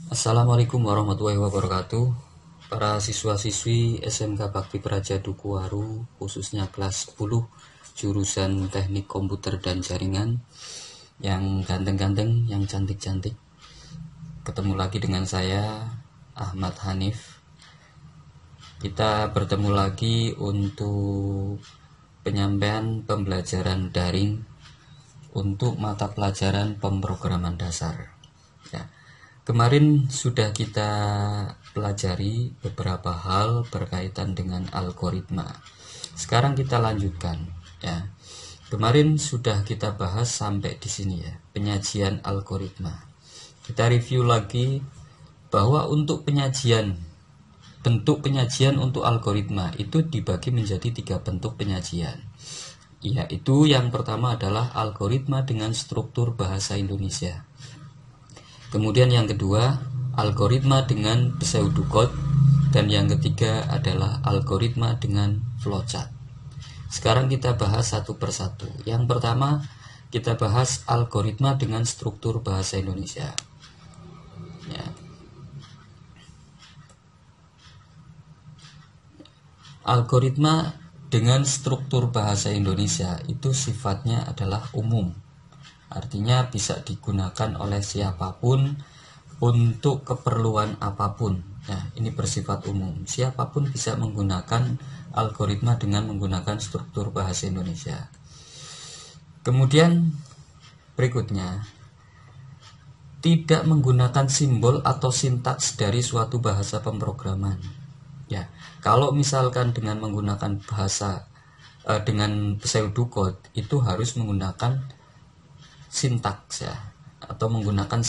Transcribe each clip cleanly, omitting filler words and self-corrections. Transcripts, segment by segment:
Assalamualaikum warahmatullahi wabarakatuh. Para siswa-siswi SMK Bakti Praja Dukuwaru, khususnya kelas 10 jurusan Teknik Komputer dan Jaringan, yang ganteng-ganteng, yang cantik-cantik. Ketemu lagi dengan saya, Ahmad Hanif. Kita bertemu lagi untuk penyampaian pembelajaran daring untuk mata pelajaran pemrograman dasar. Ya. Kemarin sudah kita pelajari beberapa hal berkaitan dengan algoritma. Sekarang kita lanjutkan, ya. Kemarin sudah kita bahas sampai di sini, ya, penyajian algoritma. Kita review lagi bahwa untuk bentuk penyajian untuk algoritma itu dibagi menjadi 3 bentuk penyajian. Yaitu yang pertama adalah algoritma dengan struktur bahasa Indonesia. Kemudian yang kedua, algoritma dengan pseudocode, dan yang ketiga adalah algoritma dengan flowchart. Sekarang kita bahas satu persatu. Yang pertama, kita bahas algoritma dengan struktur bahasa Indonesia. Ya. Algoritma dengan struktur bahasa Indonesia itu sifatnya adalah umum. Artinya bisa digunakan oleh siapapun untuk keperluan apapun. Nah, ini bersifat umum. Siapapun bisa menggunakan algoritma dengan menggunakan struktur bahasa Indonesia. Kemudian berikutnya, tidak menggunakan simbol atau sintaks dari suatu bahasa pemrograman. Ya, kalau misalkan dengan menggunakan dengan pseudocode itu harus menggunakan sintaks, ya, atau menggunakan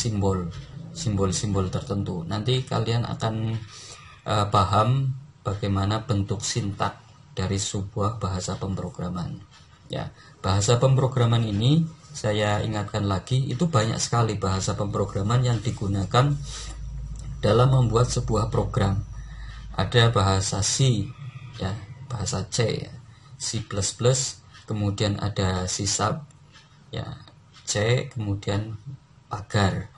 simbol-simbol tertentu. Nanti kalian akan paham bagaimana bentuk sintak dari sebuah bahasa pemrograman. Ya, bahasa pemrograman ini saya ingatkan lagi, itu banyak sekali bahasa pemrograman yang digunakan dalam membuat sebuah program. Ada bahasa C, ya, bahasa C, ya, C++, kemudian ada C#, ya, C, kemudian pagar,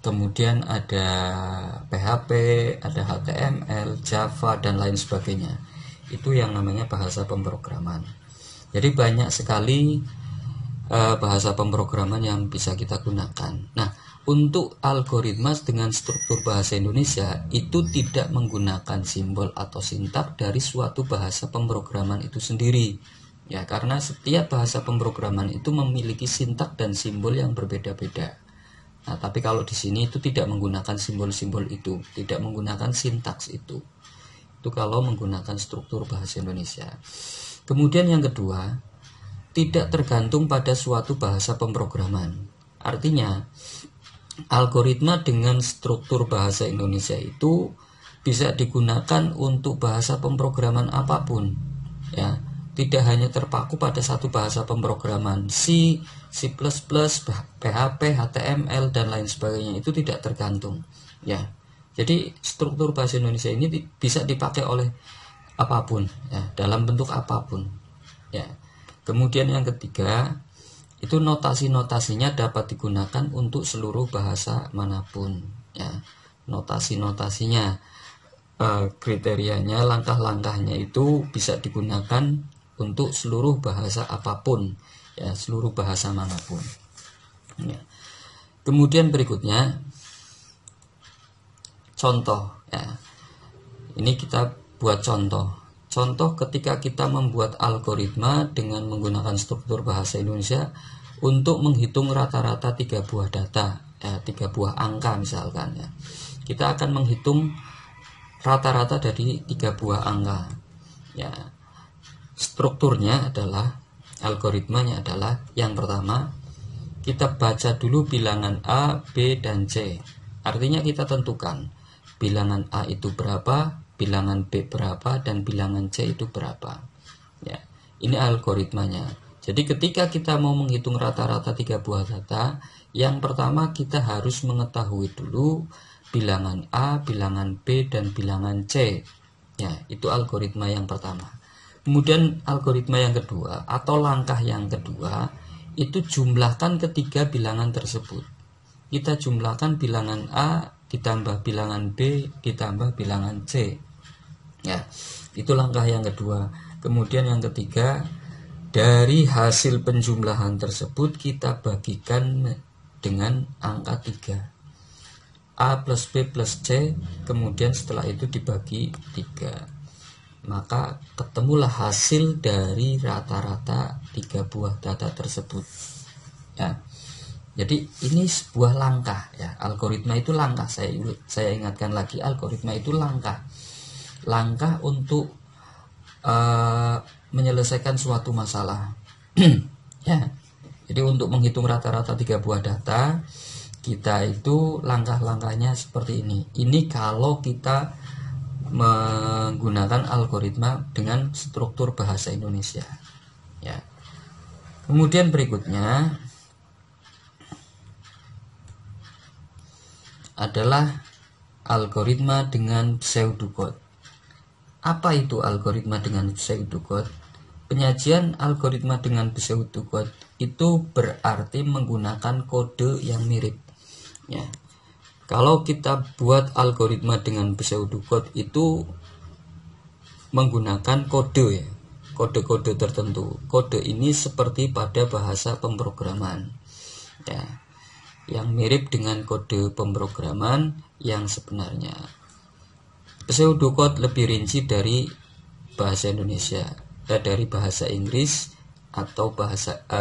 kemudian ada PHP, ada HTML, Java, dan lain sebagainya. Itu yang namanya bahasa pemrograman. Jadi banyak sekali bahasa pemrograman yang bisa kita gunakan. Nah, untuk algoritma dengan struktur bahasa Indonesia itu tidak menggunakan simbol atau sintak dari suatu bahasa pemrograman itu sendiri. Ya, karena setiap bahasa pemrograman itu memiliki sintak dan simbol yang berbeda-beda. Nah, tapi kalau di sini itu tidak menggunakan simbol-simbol itu, tidak menggunakan sintaks itu. Itu kalau menggunakan struktur bahasa Indonesia. Kemudian yang kedua, tidak tergantung pada suatu bahasa pemrograman. Artinya, algoritma dengan struktur bahasa Indonesia itu bisa digunakan untuk bahasa pemrograman apapun, ya. Tidak hanya terpaku pada satu bahasa pemrograman, C, C++, PHP, HTML, dan lain sebagainya, itu tidak tergantung, ya. Jadi struktur bahasa Indonesia ini bisa dipakai oleh apapun, ya, dalam bentuk apapun, ya. Kemudian yang ketiga, itu notasi-notasinya dapat digunakan untuk seluruh bahasa manapun, ya. Notasi-notasinya, kriterianya, langkah-langkahnya itu bisa digunakan untuk seluruh bahasa apapun, ya, seluruh bahasa manapun, ya. Kemudian berikutnya contoh, ya. Ini kita buat contoh ketika kita membuat algoritma dengan menggunakan struktur bahasa Indonesia untuk menghitung rata-rata 3 buah data, ya, 3 buah angka misalkan, ya. Kita akan menghitung rata-rata dari 3 buah angka, ya. Strukturnya adalah, algoritmanya adalah, yang pertama kita baca dulu bilangan A, B, dan C. Artinya kita tentukan bilangan A itu berapa, bilangan B berapa, dan bilangan C itu berapa, ya. Ini algoritmanya. Jadi ketika kita mau menghitung rata-rata 3 buah data, yang pertama kita harus mengetahui dulu bilangan A, bilangan B, dan bilangan C, ya. Itu algoritma yang pertama. Kemudian algoritma yang kedua atau langkah yang kedua itu jumlahkan ketiga bilangan tersebut. Kita jumlahkan bilangan A, ditambah bilangan B ditambah bilangan C. Ya, itu langkah yang kedua. Kemudian yang ketiga, dari hasil penjumlahan tersebut kita bagikan dengan angka 3. A plus B plus C, kemudian setelah itu dibagi 3. Maka ketemulah hasil dari rata-rata 3 buah data tersebut. Ya. Jadi ini sebuah langkah ya. Algoritma itu langkah. Saya ingatkan lagi, algoritma itu langkah. Langkah untuk menyelesaikan suatu masalah. Ya. Jadi untuk menghitung rata-rata 3 buah data, kita itu langkah-langkahnya seperti ini. Ini kalau kita menggunakan algoritma dengan struktur bahasa Indonesia. Ya. Kemudian berikutnya adalah algoritma dengan pseudocode. Apa itu algoritma dengan pseudocode? Penyajian algoritma dengan pseudocode itu berarti menggunakan kode yang mirip. Ya. Kalau kita buat algoritma dengan pseudocode itu menggunakan kode ya, kode-kode tertentu. Kode ini seperti pada bahasa pemrograman ya, yang mirip dengan kode pemrograman yang sebenarnya. Pseudocode lebih rinci dari bahasa Indonesia, dari bahasa Inggris atau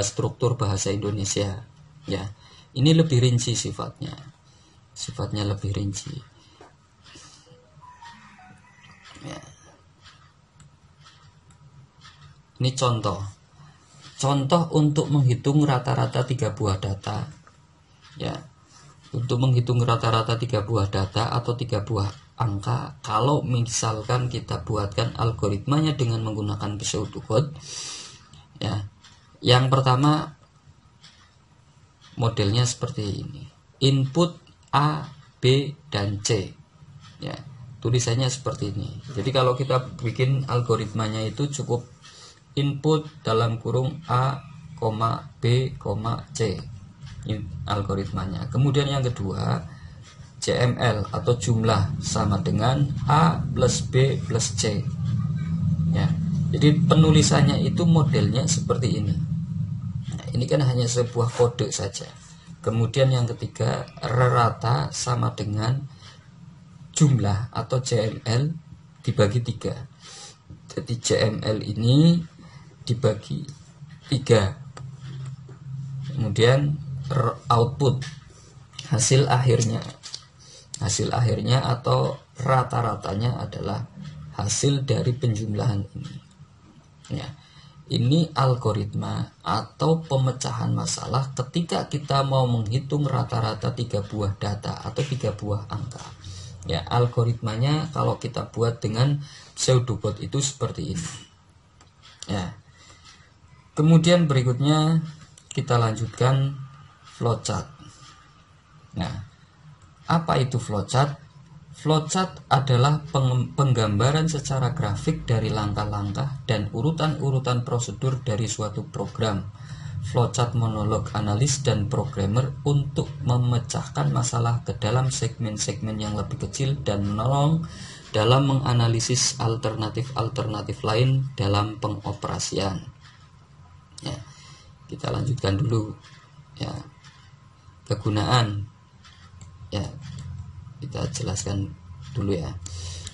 struktur bahasa Indonesia ya. Ini lebih rinci sifatnya lebih rinci ya. Ini contoh untuk menghitung rata-rata 3 buah data ya. Untuk menghitung rata-rata 3 buah data atau 3 buah angka, kalau misalkan kita buatkan algoritmanya dengan menggunakan pseudocode ya. Yang pertama modelnya seperti ini. Input A, B, dan C ya, tulisannya seperti ini. Jadi kalau kita bikin algoritmanya itu cukup input dalam kurung A, B, C. Ini algoritmanya. Kemudian yang kedua, JML atau jumlah sama dengan A plus B plus C ya. Jadi penulisannya itu modelnya seperti ini. Nah, ini kan hanya sebuah kode saja. Kemudian yang ketiga, rata sama dengan jumlah atau JML dibagi 3. Jadi JML ini dibagi 3. Kemudian output hasil akhirnya atau rata-ratanya adalah hasil dari penjumlahan ini. Ya. Ini algoritma atau pemecahan masalah ketika kita mau menghitung rata-rata 3 buah data atau 3 buah angka. Ya, algoritmanya kalau kita buat dengan pseudocode itu seperti ini. Ya. Kemudian berikutnya kita lanjutkan flowchart. Nah, apa itu flowchart? Flowchart adalah penggambaran secara grafik dari langkah-langkah dan urutan-urutan prosedur dari suatu program. Flowchart monolog analis dan programmer untuk memecahkan masalah ke dalam segmen-segmen yang lebih kecil dan menolong dalam menganalisis alternatif-alternatif lain dalam pengoperasian. Ya, kita lanjutkan dulu. Ya, kegunaan. Ya, kita jelaskan dulu ya.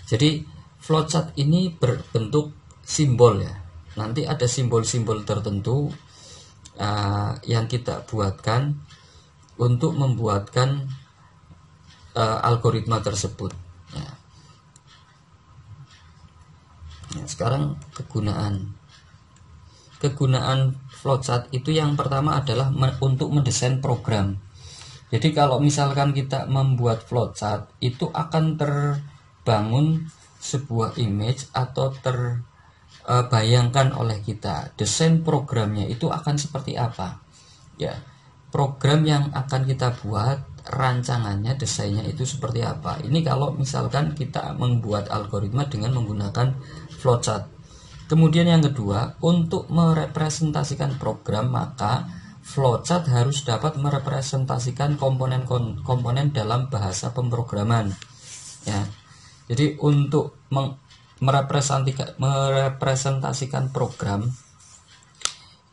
Jadi flowchart ini berbentuk simbol ya. Nanti ada simbol-simbol tertentu yang kita buatkan untuk membuatkan algoritma tersebut. Ya. Nah, sekarang kegunaan flowchart itu yang pertama adalah untuk mendesain program. Jadi kalau misalkan kita membuat flowchart itu akan terbangun sebuah image atau terbayangkan oleh kita. Desain programnya itu akan seperti apa? Ya, program yang akan kita buat, rancangannya, desainnya itu seperti apa? Ini kalau misalkan kita membuat algoritma dengan menggunakan flowchart. Kemudian yang kedua, untuk merepresentasikan program maka flowchart harus dapat merepresentasikan komponen-komponen dalam bahasa pemrograman. Ya. Jadi untuk merepresentasikan program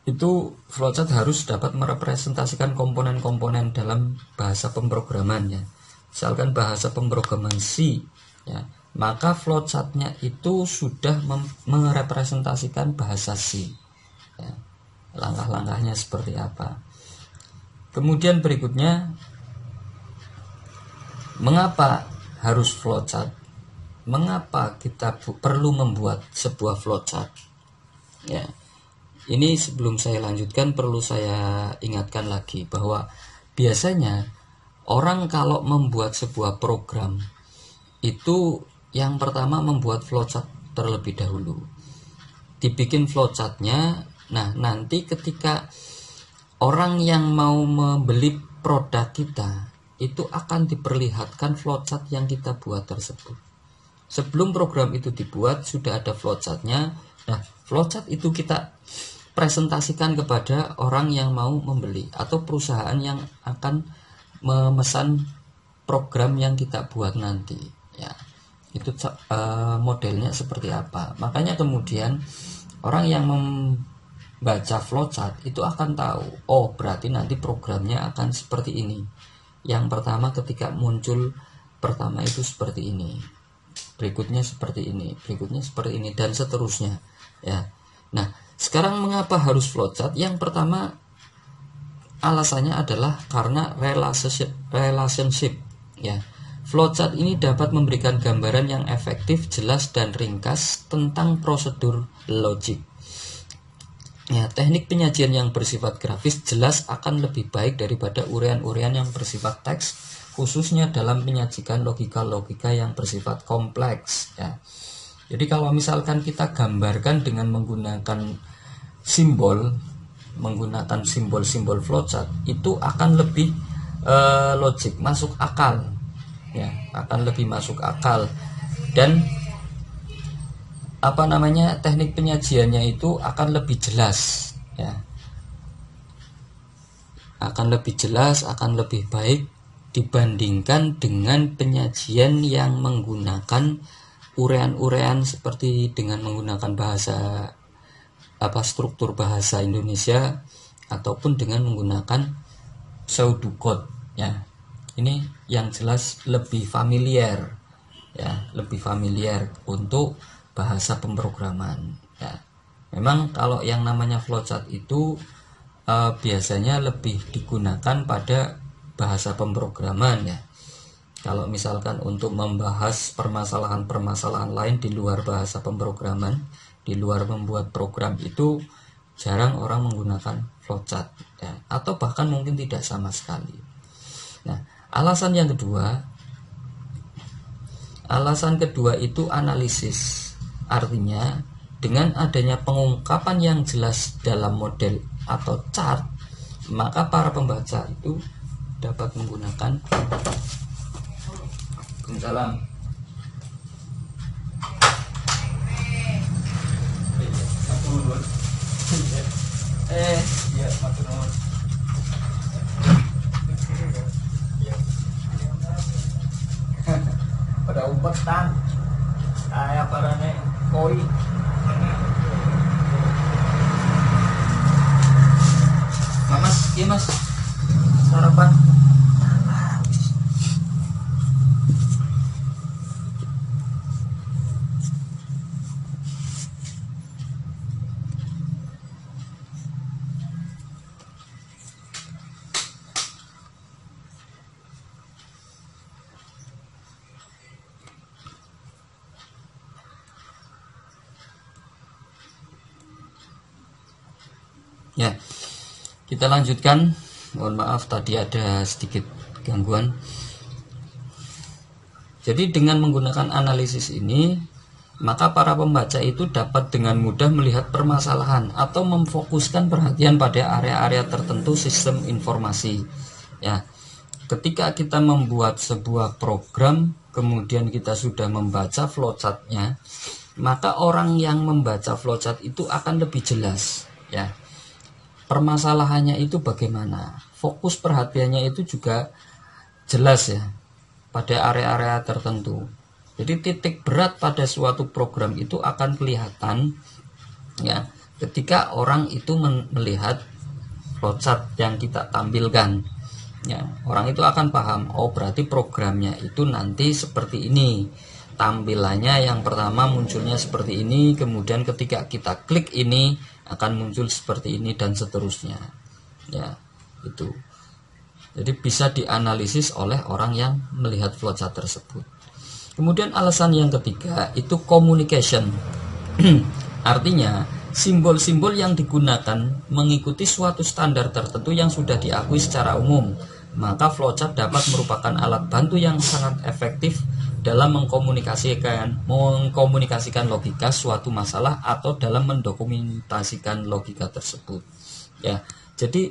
itu flowchart harus dapat merepresentasikan komponen-komponen dalam bahasa pemrograman ya. Misalkan bahasa pemrograman C ya, maka flowchartnya itu sudah merepresentasikan bahasa C ya. Langkah-langkahnya seperti apa. Kemudian berikutnya, mengapa harus flowchart? Mengapa kita perlu membuat sebuah flowchart? Ya, ini sebelum saya lanjutkan perlu saya ingatkan lagi bahwa biasanya orang kalau membuat sebuah program itu yang pertama membuat flowchart terlebih dahulu. Dibikin flowchartnya. Nah, nanti ketika orang yang mau membeli produk kita itu akan diperlihatkan flowchart yang kita buat tersebut. Sebelum program itu dibuat sudah ada flowchartnya. Nah, flowchart itu kita presentasikan kepada orang yang mau membeli atau perusahaan yang akan memesan program yang kita buat nanti. Ya, itu modelnya seperti apa. Makanya kemudian orang yang baca flowchart itu akan tahu, oh berarti nanti programnya akan seperti ini. Yang pertama ketika muncul pertama itu seperti ini, berikutnya seperti ini, berikutnya seperti ini, dan seterusnya ya. Nah, sekarang mengapa harus flowchart? Yang pertama alasannya adalah karena relationship ya. Flowchart ini dapat memberikan gambaran yang efektif, jelas, dan ringkas tentang prosedur logik. Ya, teknik penyajian yang bersifat grafis jelas akan lebih baik daripada urean-urean yang bersifat teks, khususnya dalam menyajikan logika-logika yang bersifat kompleks ya. Jadi kalau misalkan kita gambarkan dengan menggunakan simbol-simbol flowchart itu akan lebih logik, masuk akal ya, akan lebih masuk akal, dan teknik penyajiannya itu akan lebih jelas ya, akan lebih jelas, akan lebih baik dibandingkan dengan penyajian yang menggunakan urean-urean seperti dengan menggunakan bahasa struktur bahasa Indonesia ataupun dengan menggunakan pseudocode ya. Ini yang jelas lebih familiar ya, lebih familiar untuk bahasa pemrograman ya. Memang kalau yang namanya flowchart itu biasanya lebih digunakan pada bahasa pemrograman ya. Kalau misalkan untuk membahas permasalahan-permasalahan lain di luar bahasa pemrograman, di luar membuat program, itu jarang orang menggunakan flowchart ya, atau bahkan mungkin tidak sama sekali. Nah, alasan kedua itu analisis. Artinya dengan adanya pengungkapan yang jelas dalam model atau chart, maka para pembaca itu dapat menggunakan Salam. Ya, matur nuwun. Pada umpetan kayak parane koi. Mas, iya mas, sarapan. Ya, kita lanjutkan. Mohon maaf tadi ada sedikit gangguan. Jadi dengan menggunakan analisis ini, maka para pembaca itu dapat dengan mudah melihat permasalahan atau memfokuskan perhatian pada area-area tertentu sistem informasi. Ya, ketika kita membuat sebuah program, kemudian kita sudah membaca flowchartnya, maka orang yang membaca flowchart itu akan lebih jelas. Ya, permasalahannya itu bagaimana, fokus perhatiannya itu juga jelas ya pada area-area tertentu. Jadi titik berat pada suatu program itu akan kelihatan ya ketika orang itu melihat flowchart yang kita tampilkan. Ya, orang itu akan paham, oh berarti programnya itu nanti seperti ini. Tampilannya yang pertama munculnya seperti ini, kemudian ketika kita klik ini akan muncul seperti ini dan seterusnya. Ya, itu. Jadi bisa dianalisis oleh orang yang melihat flowchart tersebut. Kemudian alasan yang ketiga itu communication. Artinya simbol-simbol yang digunakan mengikuti suatu standar tertentu yang sudah diakui secara umum. Maka flowchart dapat merupakan alat bantu yang sangat efektif dalam mengkomunikasikan logika suatu masalah atau dalam mendokumentasikan logika tersebut. Ya, jadi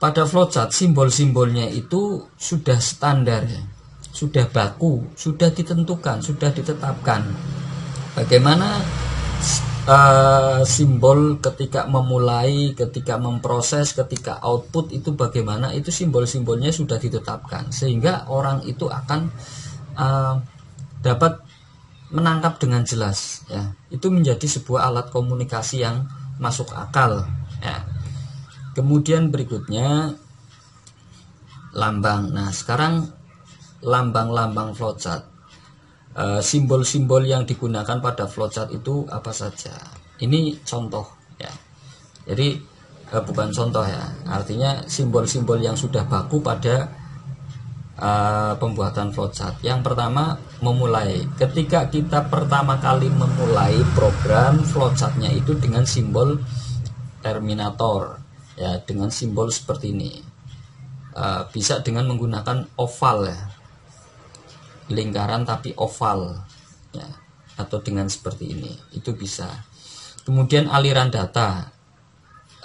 pada flowchart simbol-simbolnya itu sudah standar ya. Sudah baku, sudah ditentukan, sudah ditetapkan. Bagaimana simbol ketika memulai, ketika memproses, ketika output itu bagaimana, itu simbol-simbolnya sudah ditetapkan. Sehingga orang itu akan dapat menangkap dengan jelas. Ya. Itu menjadi sebuah alat komunikasi yang masuk akal. Ya. Kemudian berikutnya lambang. Nah sekarang lambang-lambang flowchart, simbol-simbol yang digunakan pada flowchart itu apa saja? Ini contoh ya. Jadi bukan contoh ya, artinya simbol-simbol yang sudah baku pada pembuatan flowchart. Yang pertama memulai. Ketika kita pertama kali memulai program, flowchartnya itu dengan simbol terminator ya, dengan simbol seperti ini. Bisa dengan menggunakan oval ya, lingkaran tapi oval ya, atau dengan seperti ini itu bisa. Kemudian aliran data,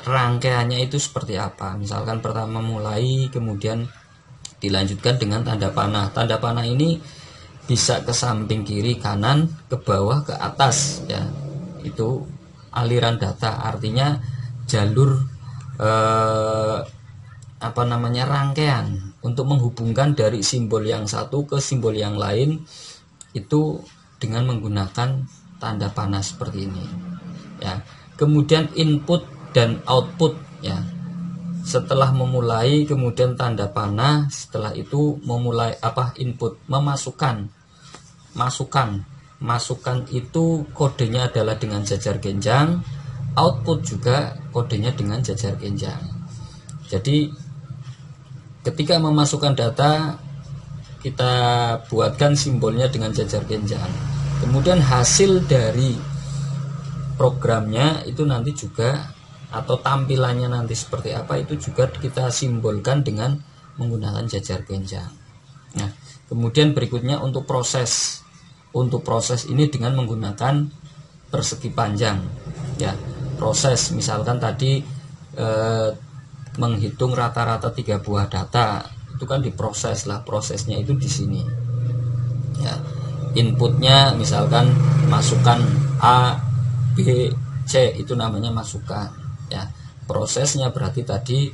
rangkaiannya itu seperti apa, misalkan pertama mulai, kemudian dilanjutkan dengan tanda panah. Tanda panah ini bisa ke samping kiri, kanan, ke bawah, ke atas ya, itu aliran data, artinya jalur rangkaian untuk menghubungkan dari simbol yang satu ke simbol yang lain itu dengan menggunakan tanda panah seperti ini ya. Kemudian input dan output ya, setelah memulai kemudian tanda panah, setelah itu memulai input, masukan itu kodenya adalah dengan jajar genjang, output juga kodenya dengan jajar genjang. Jadi ketika memasukkan data, kita buatkan simbolnya dengan jajar genjang. Kemudian hasil dari programnya itu nanti juga, atau tampilannya nanti seperti apa, itu juga kita simbolkan dengan menggunakan jajar genjang. Nah, kemudian berikutnya untuk proses. Untuk proses ini dengan menggunakan persegi panjang. Ya, proses misalkan tadi menghitung rata-rata 3 buah data, itu kan diproses lah, prosesnya itu di sini ya. Inputnya misalkan masukan A, B, C, itu namanya masukan ya. Prosesnya berarti tadi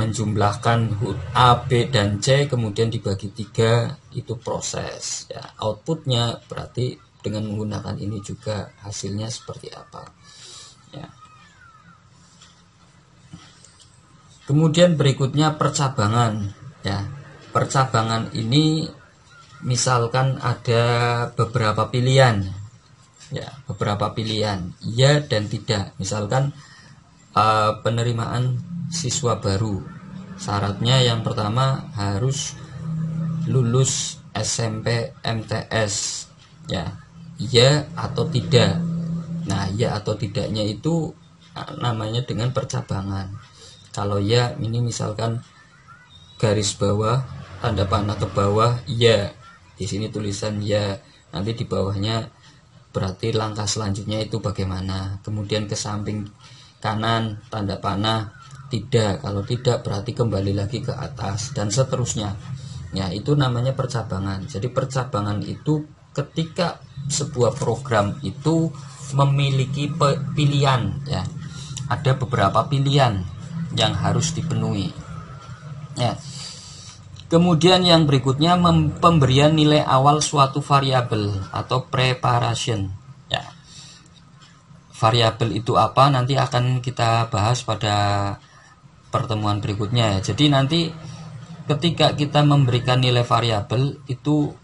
menjumlahkan A, B, dan C kemudian dibagi 3, itu proses ya. Outputnya berarti dengan menggunakan ini juga hasilnya seperti apa ya. Kemudian berikutnya percabangan ya. Percabangan ini misalkan ada beberapa pilihan ya, beberapa pilihan iya dan tidak. Misalkan penerimaan siswa baru, syaratnya yang pertama harus lulus SMP MTS ya, iya atau tidak. Nah, iya atau tidaknya itu namanya dengan percabangan. Kalau ya, ini misalkan garis bawah, tanda panah ke bawah, ya. Di sini tulisan ya. Nanti di bawahnya berarti langkah selanjutnya itu bagaimana. Kemudian ke samping kanan, tanda panah tidak. Kalau tidak berarti kembali lagi ke atas dan seterusnya. Ya, itu namanya percabangan. Jadi percabangan itu ketika sebuah program itu memiliki pilihan ya. ada beberapa pilihan yang harus dipenuhi. Ya. Kemudian yang berikutnya pemberian nilai awal suatu variabel atau preparation. Ya. Variabel itu apa? Nanti akan kita bahas pada pertemuan berikutnya. Jadi nanti ketika kita memberikan nilai variabel itu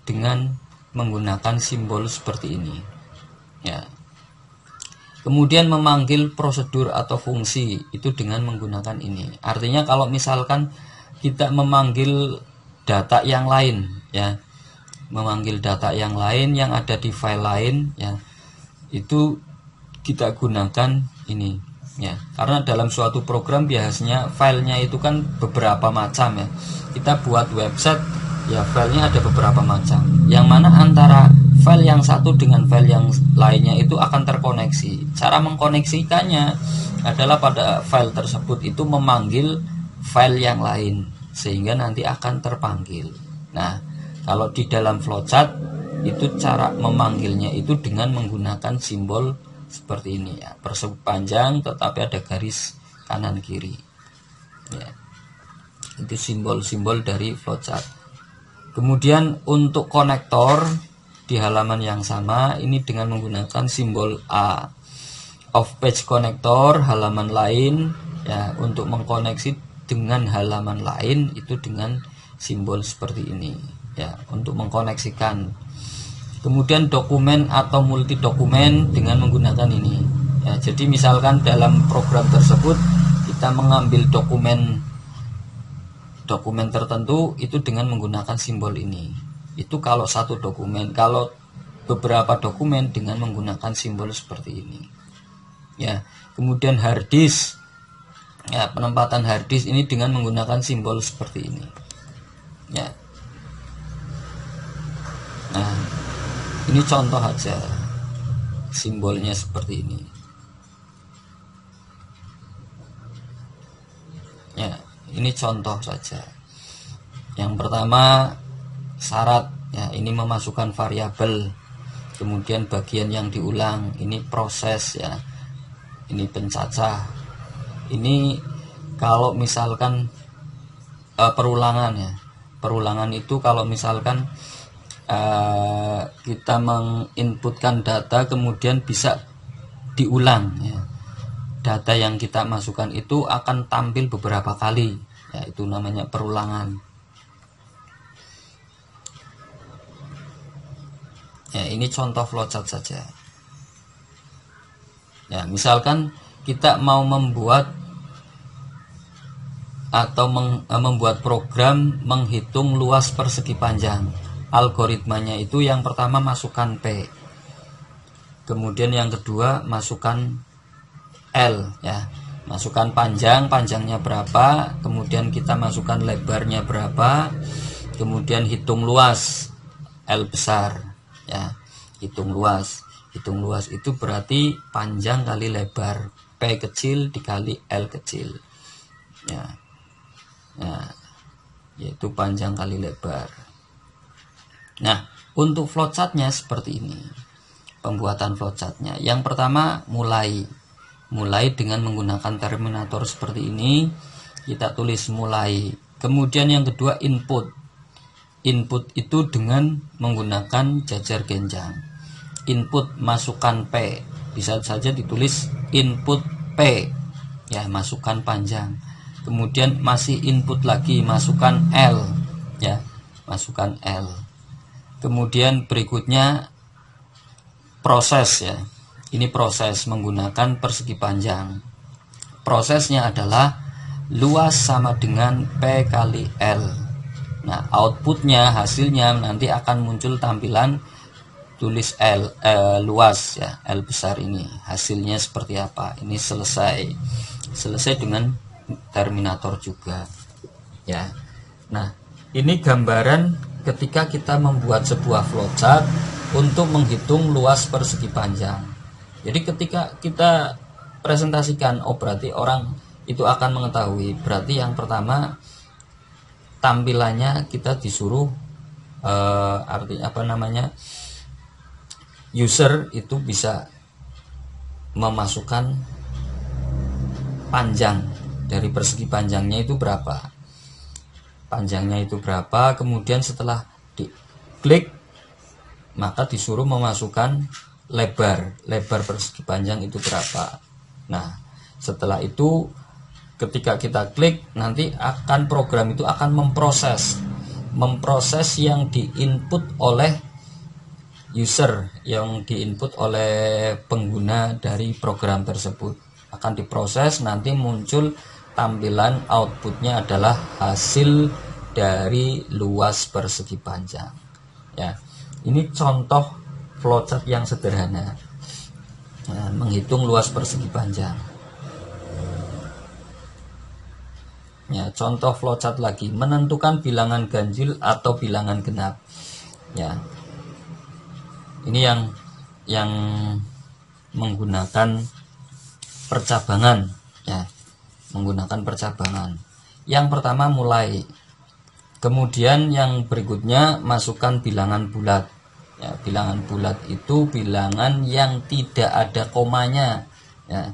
dengan menggunakan simbol seperti ini. Ya. Kemudian memanggil prosedur atau fungsi itu dengan menggunakan ini. Artinya kalau misalkan kita memanggil data yang lain, ya, memanggil data yang lain yang ada di file lain, ya, itu kita gunakan ini, ya. Karena dalam suatu program biasanya filenya itu kan beberapa macam, ya. Kita buat website, ya, filenya ada beberapa macam. Yang mana antara file yang satu dengan file yang lainnya itu akan terkoneksi. Cara mengkoneksikannya adalah pada file tersebut itu memanggil file yang lain sehingga nanti akan terpanggil. Nah, kalau di dalam flowchart itu cara memanggilnya itu dengan menggunakan simbol seperti ini, ya, persegi panjang tetapi ada garis kanan kiri, ya. Itu simbol-simbol dari flowchart. Kemudian untuk konektor di halaman yang sama ini dengan menggunakan simbol A. Off page connector halaman lain, ya, untuk mengkoneksi dengan halaman lain itu dengan simbol seperti ini, ya, untuk mengkoneksikan. Kemudian dokumen atau multi dokumen dengan menggunakan ini, ya. Jadi misalkan dalam program tersebut kita mengambil dokumen tertentu itu dengan menggunakan simbol ini. Itu kalau satu dokumen. Kalau beberapa dokumen dengan menggunakan simbol seperti ini, ya. Kemudian hard disk, ya, penempatan hard disk ini dengan menggunakan simbol seperti ini, ya. Nah, ini contoh aja simbolnya seperti ini, ya. Ini contoh saja. Yang pertama syarat, ya, ini memasukkan variabel. Kemudian bagian yang diulang ini proses, ya. Ini pencacah. Ini kalau misalkan perulangan, ya. Perulangan itu kalau misalkan kita menginputkan data kemudian bisa diulang, ya. Data yang kita masukkan itu akan tampil beberapa kali, ya, itu namanya perulangan. Ya, ini contoh flowchart saja. Ya, misalkan kita mau membuat atau membuat program menghitung luas persegi panjang. Algoritmanya itu yang pertama masukkan P. Kemudian yang kedua masukkan L, ya. Masukkan panjangnya berapa, kemudian kita masukkan lebarnya berapa, kemudian hitung luas L besar, ya. Hitung luas itu berarti panjang kali lebar, P kecil dikali L kecil, ya. Nah, yaitu panjang kali lebar. Nah, untuk flowchartnya seperti ini. Pembuatan flowchartnya, yang pertama mulai dengan menggunakan terminator seperti ini, kita tulis mulai. Kemudian yang kedua input itu dengan menggunakan jajar genjang. Input masukkan P, bisa saja ditulis input P, ya, masukkan panjang. Kemudian masih input lagi, masukkan L, ya, masukkan L. Kemudian berikutnya proses, ya. Ini proses menggunakan persegi panjang. Prosesnya adalah luas sama dengan P kali L. Nah, outputnya, hasilnya nanti akan muncul tampilan tulis L, luas, ya, L besar ini. Hasilnya seperti apa? Ini selesai dengan terminator juga, ya. Nah, ini gambaran ketika kita membuat sebuah flowchart untuk menghitung luas persegi panjang. Jadi ketika kita presentasikan, oh berarti orang itu akan mengetahui. Berarti yang pertama tampilannya kita disuruh artinya apa namanya, user itu bisa memasukkan panjang, dari persegi panjangnya itu berapa, panjangnya itu berapa. Kemudian setelah diklik maka disuruh memasukkan lebar persegi panjang itu berapa. Nah setelah itu ketika kita klik, nanti akan program itu akan memproses yang diinput oleh user, yang diinput oleh pengguna dari program tersebut. Akan diproses, nanti muncul tampilan outputnya adalah hasil dari luas persegi panjang. Ya, ini contoh flowchart yang sederhana, nah, menghitung luas persegi panjang. Ya, contoh flowchart lagi, menentukan bilangan ganjil atau bilangan genap. Ya, ini yang menggunakan percabangan, ya, menggunakan percabangan. Yang pertama mulai, kemudian yang berikutnya masukkan bilangan bulat. Ya, bilangan bulat itu bilangan yang tidak ada komanya. Ya,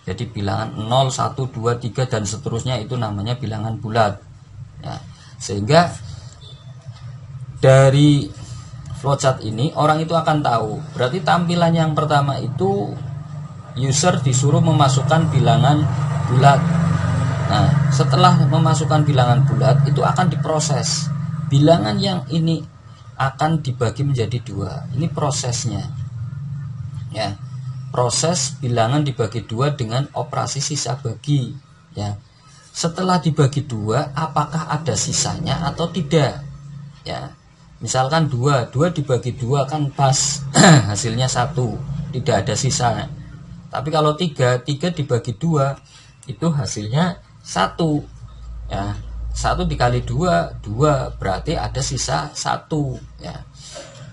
jadi bilangan 0, 1, 2, 3 dan seterusnya itu namanya bilangan bulat. Ya, sehingga dari flowchart ini orang itu akan tahu, berarti tampilan yang pertama itu user disuruh memasukkan bilangan bulat. Nah, setelah memasukkan bilangan bulat itu akan diproses. Bilangan yang ini akan dibagi menjadi 2. Ini prosesnya. Ya. Proses bilangan dibagi 2 dengan operasi sisa bagi, ya. Setelah dibagi 2, apakah ada sisanya atau tidak? Ya. Misalkan 2 dibagi 2 kan pas hasilnya 1, tidak ada sisa. Tapi kalau 3 dibagi 2 itu hasilnya 1. Ya. 1 dikali 2 berarti ada sisa 1. Ya.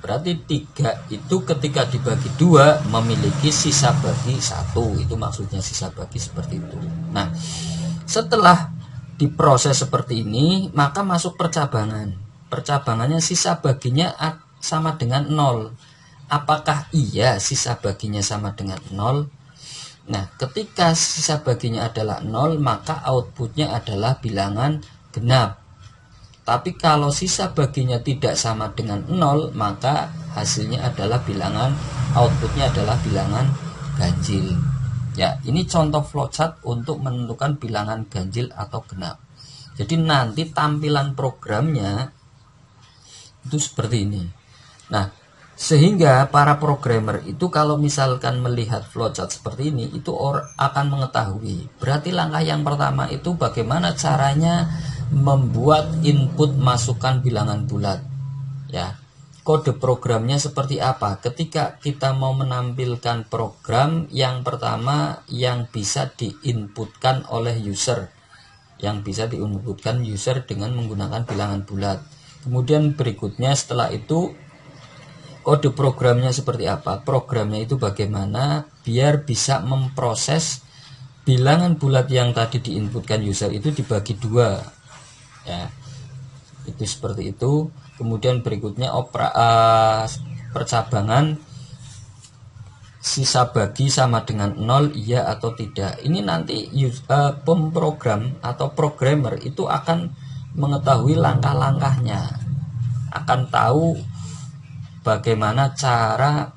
Berarti 3 itu ketika dibagi 2 memiliki sisa bagi 1. Itu maksudnya sisa bagi seperti itu. Nah, setelah diproses seperti ini, maka masuk percabangan. Percabangannya sisa baginya sama dengan 0. Apakah iya sisa baginya sama dengan 0? Nah, ketika sisa baginya adalah 0, maka outputnya adalah bilangan genap. Tapi kalau sisa baginya tidak sama dengan 0, maka hasilnya adalah bilangan, outputnya adalah bilangan ganjil. Ya, ini contoh flowchart untuk menentukan bilangan ganjil atau genap. Jadi nanti tampilan programnya itu seperti ini. Nah, sehingga para programmer itu kalau misalkan melihat flowchart seperti ini, itu akan mengetahui. Berarti langkah yang pertama itu bagaimana caranya membuat input masukan bilangan bulat. Ya, kode programnya seperti apa? Ketika kita mau menampilkan program, yang pertama yang bisa diinputkan oleh user, yang bisa diinputkan user dengan menggunakan bilangan bulat. Kemudian berikutnya setelah itu kode programnya seperti apa? Programnya itu bagaimana biar bisa memproses bilangan bulat yang tadi diinputkan user itu dibagi 2. Ya, itu seperti itu. Kemudian berikutnya percabangan sisa bagi sama dengan 0, iya atau tidak. Ini nanti pemprogram atau programmer itu akan mengetahui langkah-langkahnya, akan tahu bagaimana cara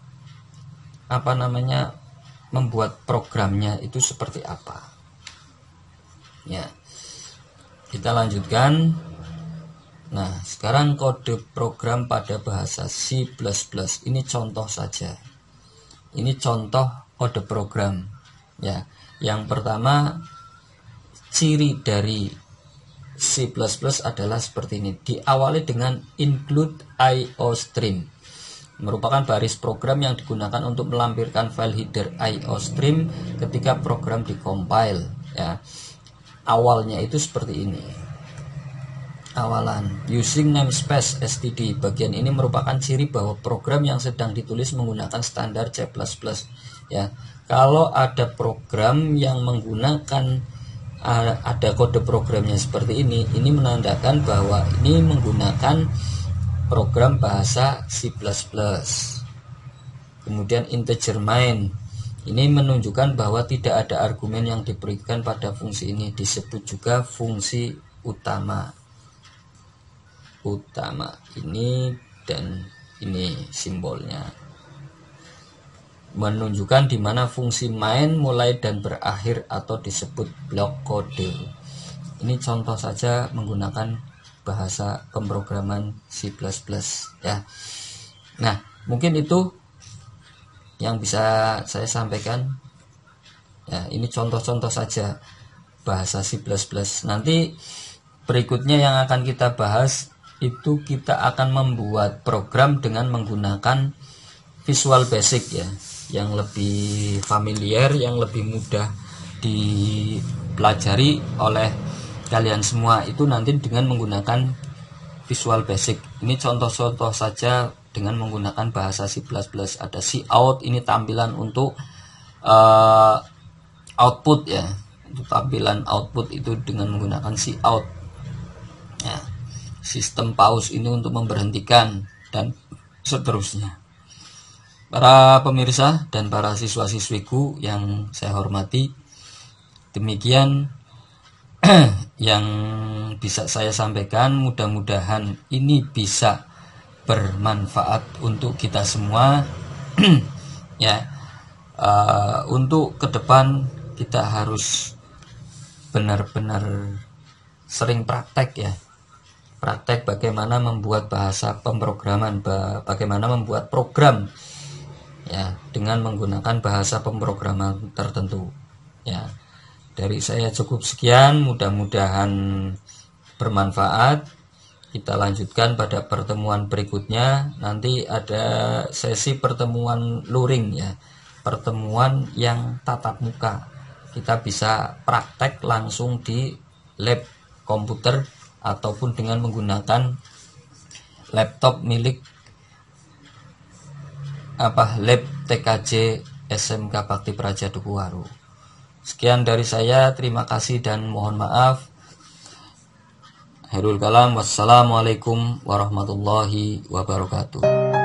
membuat programnya itu seperti apa. Ya, kita lanjutkan. Nah, sekarang kode program pada bahasa C++. Ini contoh saja. Ini contoh kode program. Ya, yang pertama ciri dari C++ adalah seperti ini. Diawali dengan include IOStream. Merupakan baris program yang digunakan untuk melampirkan file header IOStream ketika program dikompil. Ya, awalnya itu seperti ini. Awalan using namespace std. Bagian ini merupakan ciri bahwa program yang sedang ditulis menggunakan standar C++. Ya, kalau ada program yang menggunakan ada kode programnya seperti ini menandakan bahwa ini menggunakan program bahasa C++. Kemudian integer main. Ini menunjukkan bahwa tidak ada argumen yang diberikan pada fungsi ini. Disebut juga fungsi utama. Utama ini dan ini simbolnya. Menunjukkan di mana fungsi main mulai dan berakhir atau disebut blok kode. Ini contoh saja menggunakan bahasa pemrograman C++ ya. Nah, mungkin itu yang bisa saya sampaikan. Ya, ini contoh-contoh saja bahasa C++. Nanti berikutnya yang akan kita bahas itu kita akan membuat program dengan menggunakan Visual Basic ya, yang lebih familiar, yang lebih mudah dipelajari oleh kalian semua. Itu nanti dengan menggunakan Visual Basic. Ini contoh-contoh saja dengan menggunakan bahasa C++. Ada cout, ini tampilan untuk output ya. Untuk tampilan output itu dengan menggunakan cout. Ya. Sistem pause ini untuk memberhentikan dan seterusnya. Para pemirsa dan para siswa-siswiku yang saya hormati, demikian yang bisa saya sampaikan. Mudah-mudahan ini bisa bermanfaat untuk kita semua ya. Untuk ke depan kita harus benar-benar sering praktek ya, praktek bagaimana membuat bahasa pemrograman, bagaimana membuat program ya dengan menggunakan bahasa pemrograman tertentu ya. Dari saya cukup sekian, mudah-mudahan bermanfaat. Kita lanjutkan pada pertemuan berikutnya. Nanti ada sesi pertemuan luring ya, pertemuan yang tatap muka. Kita bisa praktek langsung di lab komputer ataupun dengan menggunakan laptop milik lab TKJ SMK Bakti Praja Dukuwaru. Sekian dari saya, terima kasih dan mohon maaf. Khairul kalam, wassalamualaikum warahmatullahi wabarakatuh.